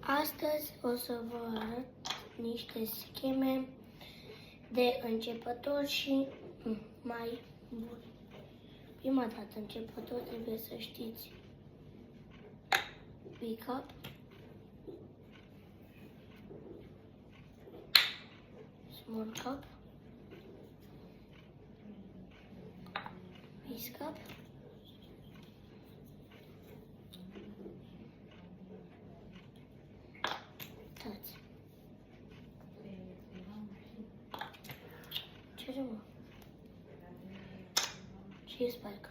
Astăzi o să vă arăt niște scheme de începători și mai buni. Prima dată începător trebuie să știți pick up, small cup, base cup, tați. Ce mă? Și spike.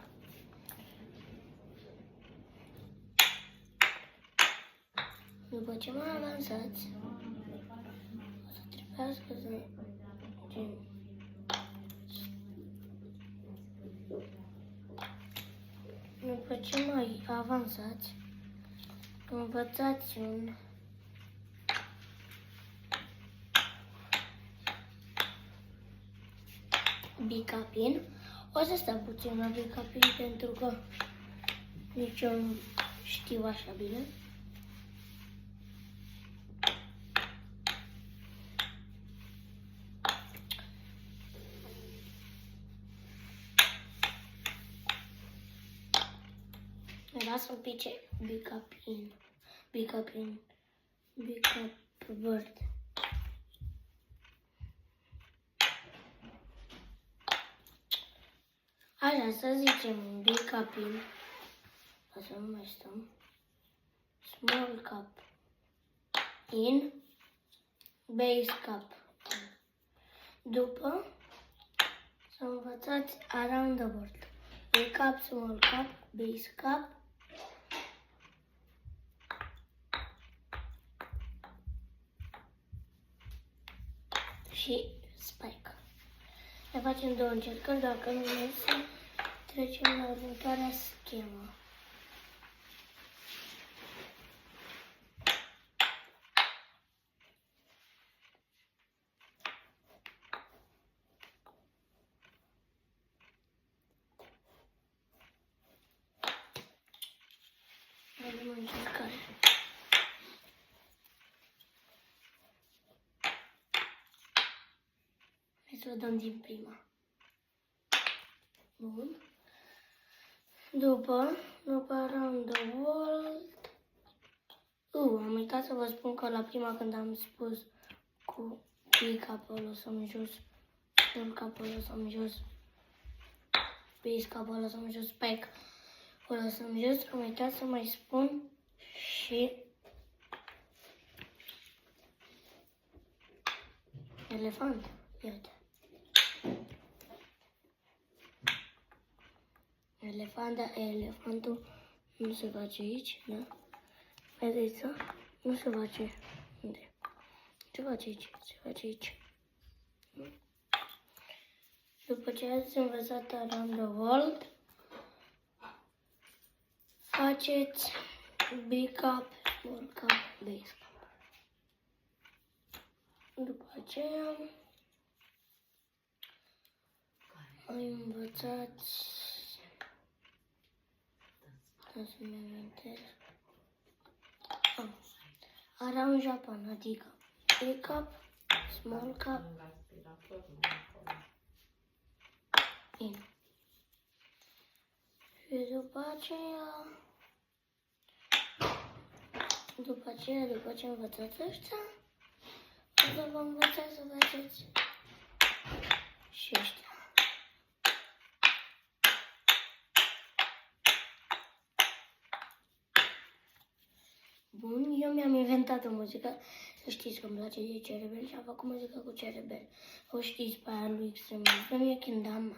După ce mai avansați, o să trebuiască să după ce mai avansați, învățați un bicapin. O să stau puțin la bicapin pentru că nici eu nu știu așa bine. Era să-mi pice bicapin, bird. Așa, să zicem un bicapin, ca să nu mai stăm, small cup in, base cup. După, să învățați around the world. Big cup, small cup, base cup, și spike. Ne facem două încercări, dacă nu iese, trecem la următoarea schemă. Avem o încercare. Hai să o dăm din prima. Bun. După around the world. Am uitat să vă spun că la prima când am spus cu pick up o lăsăm jos, small cup o lăsăm jos, base cup o lăsăm jos, spike o lăsăm jos. Am uitat să mai spun și elefant. Iată. Elefantul nu se face aici, da? Vedeți, da? Nu se face. Unde? Se face aici, se face aici. După ce ați învățat around the world, faceți big cup, small cup, base cup. După aceea mai învățați să-mi amintesc. Around Japan, adică big cup, small cup, in. Și după ce învățați ăștia, o să vă învățați să faceți și ăștia. Bun, eu mi-am inventat o muzică, să știți că îmi place de Cerebel și am făcut muzică cu Cerebel. O știți pe aia lui Extremis, nu e Kendama.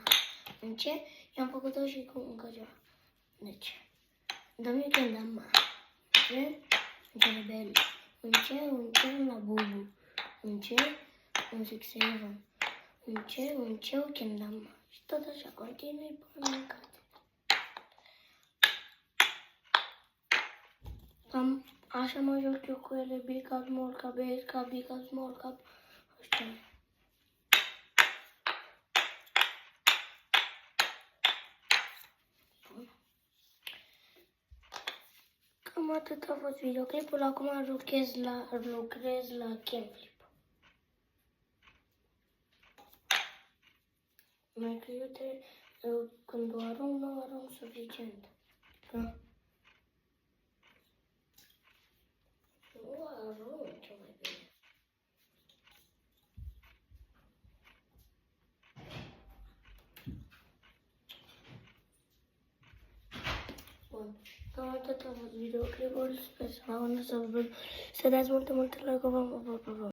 În ce? Eu am făcut-o și cu încă ceva. Deci, Domnul Kendama. Ce? Cerebel. Un ce la Bubu. Un ce? Un 6-7. Un ce, o Kendama. Și tot așa, continui până în carte. Așa mă joc eu cu ele, big cup, small cup, base cup, big cup, small cup, ăștia. cam atât a fost videoclipul. Acum lucrez la Camflip. Mai că eu când o arunc, nu arunc suficient. Da? Nu arunc ce mai bine. Bun. Cam atât a fost videoclipul. Sper să dați multe like-uri.